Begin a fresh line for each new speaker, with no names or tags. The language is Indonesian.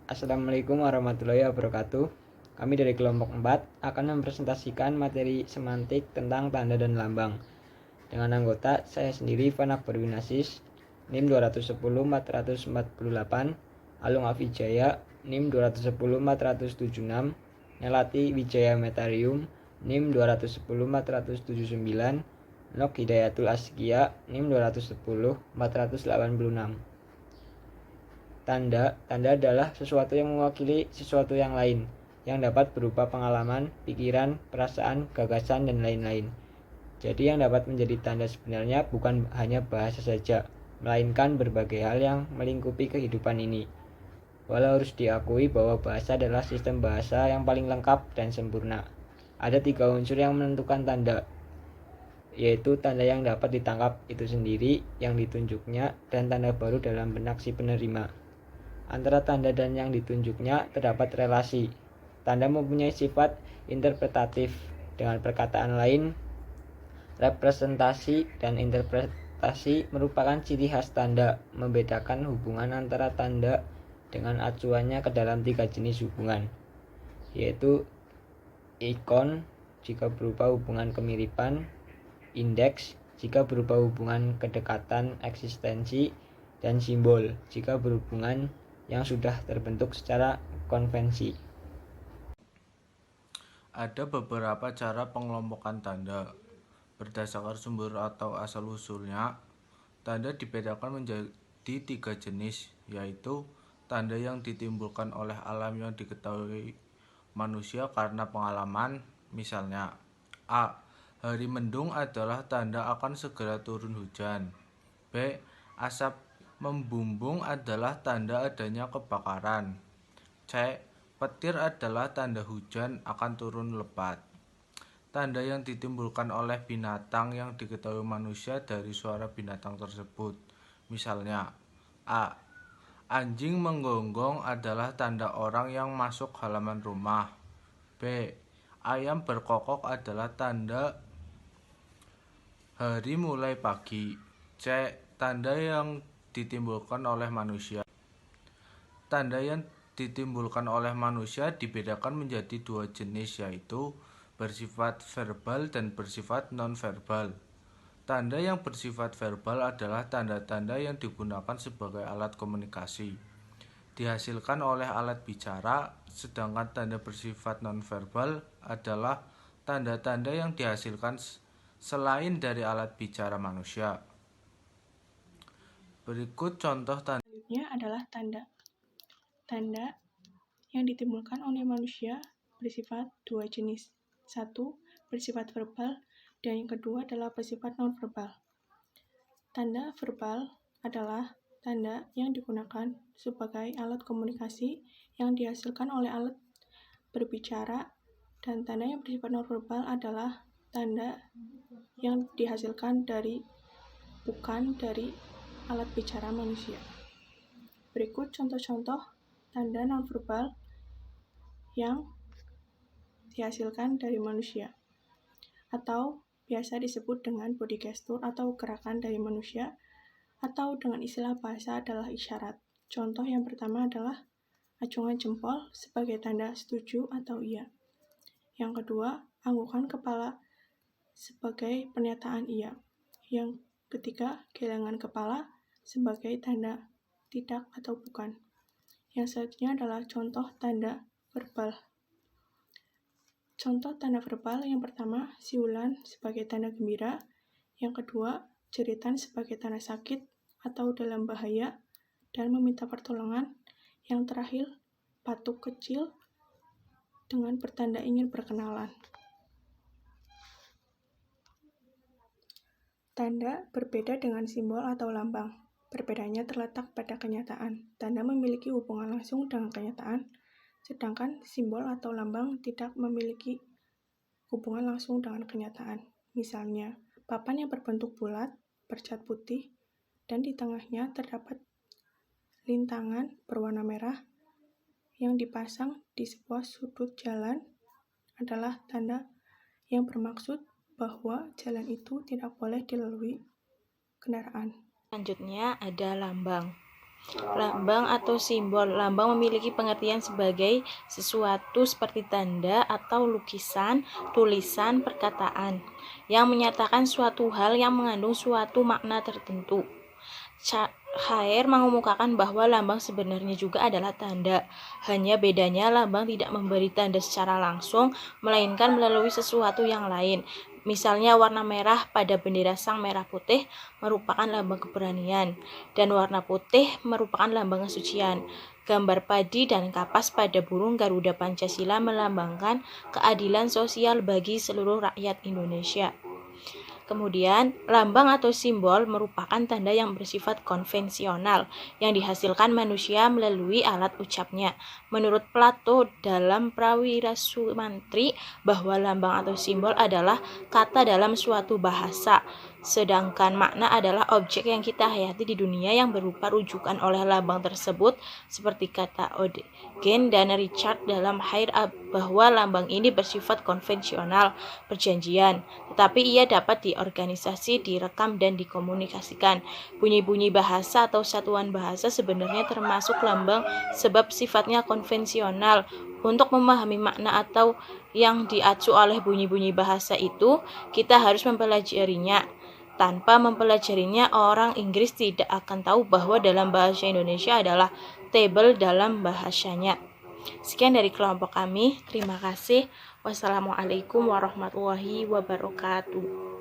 Assalamualaikum warahmatullahi wabarakatuh. Kami dari kelompok 4 akan mempresentasikan materi semantik tentang tanda dan lambang. Dengan anggota saya sendiri Vanak Berwinasis, NIM 210-448, Alung Afijaya, NIM 210-476, Nelati Wijaya Metarium, NIM 210-479, Nok Hidayatul Askia, NIM 210-486. Tanda adalah sesuatu yang mewakili sesuatu yang lain, yang dapat berupa pengalaman, pikiran, perasaan, gagasan, dan lain-lain. Jadi yang dapat menjadi tanda sebenarnya bukan hanya bahasa saja, melainkan berbagai hal yang melingkupi kehidupan ini. Walau harus diakui bahwa bahasa adalah sistem bahasa yang paling lengkap dan sempurna. Ada 3 unsur yang menentukan tanda, yaitu tanda yang dapat ditangkap itu sendiri, yang ditunjuknya, dan tanda baru dalam benak si penerima. Antara tanda dan yang ditunjuknya terdapat relasi. Tanda mempunyai sifat interpretatif. Dengan perkataan lain, representasi dan interpretasi merupakan ciri khas tanda, membedakan hubungan antara tanda dengan acuannya ke dalam 3 jenis hubungan, yaitu ikon jika berupa hubungan kemiripan, indeks jika berupa hubungan kedekatan eksistensi, dan simbol jika berhubungan yang sudah terbentuk secara konvensi.
Ada beberapa cara pengelompokan tanda. Berdasarkan sumber atau asal-usulnya, tanda dibedakan menjadi 3 jenis, yaitu tanda yang ditimbulkan oleh alam yang diketahui manusia karena pengalaman. Misalnya, A. Hari mendung adalah tanda akan segera turun hujan. B. Asap membumbung adalah tanda adanya kebakaran. C. Petir adalah tanda hujan akan turun lebat. Tanda yang ditimbulkan oleh binatang yang diketahui manusia dari suara binatang tersebut. Misalnya, A. Anjing menggonggong adalah tanda orang yang masuk halaman rumah. B. Ayam berkokok adalah tanda hari mulai pagi. C. Tanda yang ditimbulkan oleh manusia. Tanda yang ditimbulkan oleh manusia dibedakan menjadi 2 jenis, yaitu bersifat verbal dan bersifat non-verbal. Tanda yang bersifat verbal adalah tanda-tanda yang digunakan sebagai alat komunikasi, dihasilkan oleh alat bicara, sedangkan tanda bersifat non-verbal adalah tanda-tanda yang dihasilkan selain dari alat bicara manusia. Berikut contoh tanda.
Selanjutnya adalah tanda. Tanda yang ditimbulkan oleh manusia bersifat 2 jenis. 1. Bersifat verbal, dan yang kedua adalah bersifat non-verbal. Tanda verbal adalah tanda yang digunakan sebagai alat komunikasi yang dihasilkan oleh alat berbicara, dan tanda yang bersifat non-verbal adalah tanda yang dihasilkan bukan dari alat bicara manusia. Berikut contoh-contoh tanda nonverbal yang dihasilkan dari manusia, atau biasa disebut dengan body gesture atau gerakan dari manusia, atau dengan istilah bahasa adalah isyarat. Contoh yang pertama adalah acungan jempol sebagai tanda setuju atau iya. Yang kedua, anggukan kepala sebagai pernyataan iya. Yang ketiga, gelengan kepala sebagai tanda tidak atau bukan. Yang selanjutnya adalah contoh tanda verbal. Contoh tanda verbal yang pertama, siulan sebagai tanda gembira. Yang kedua, jeritan sebagai tanda sakit atau dalam bahaya dan meminta pertolongan. Yang terakhir, patuk kecil dengan pertanda ingin berkenalan. Tanda berbeda dengan simbol atau lambang. Perbedaannya terletak pada kenyataan. Tanda memiliki hubungan langsung dengan kenyataan, sedangkan simbol atau lambang tidak memiliki hubungan langsung dengan kenyataan. Misalnya, papan yang berbentuk bulat, bercat putih, dan di tengahnya terdapat lintangan berwarna merah yang dipasang di sebuah sudut jalan adalah tanda yang bermaksud bahwa jalan itu tidak boleh dilalui kendaraan.
Selanjutnya ada lambang. Lambang atau simbol. Lambang memiliki pengertian sebagai sesuatu seperti tanda atau lukisan, tulisan, perkataan yang menyatakan suatu hal yang mengandung suatu makna tertentu. Hair mengemukakan bahwa lambang sebenarnya juga adalah tanda. Hanya bedanya lambang tidak memberi tanda secara langsung, melainkan melalui sesuatu yang lain. Misalnya warna merah pada bendera Sang Merah Putih merupakan lambang keberanian, dan warna putih merupakan lambang kesucian. Gambar padi dan kapas pada burung Garuda Pancasila melambangkan keadilan sosial bagi seluruh rakyat Indonesia. Kemudian, lambang atau simbol merupakan tanda yang bersifat konvensional yang dihasilkan manusia melalui alat ucapnya. Menurut Plato dalam Prawirasumantri bahwa lambang atau simbol adalah kata dalam suatu bahasa, sedangkan makna adalah objek yang kita hayati di dunia yang berupa rujukan oleh lambang tersebut, seperti kata Oden dan Richard dalam Hair bahwa lambang ini bersifat konvensional, perjanjian, tetapi ia dapat diorganisasi, direkam, dan dikomunikasikan. Bunyi-bunyi bahasa atau satuan bahasa sebenarnya termasuk lambang sebab sifatnya konvensional. Untuk memahami makna atau yang diacu oleh bunyi-bunyi bahasa itu, kita harus mempelajarinya. Tanpa mempelajarinya, orang Inggris tidak akan tahu bahwa dalam bahasa Indonesia adalah table dalam bahasanya. Sekian dari kelompok kami. Terima kasih. Wassalamualaikum warahmatullahi wabarakatuh.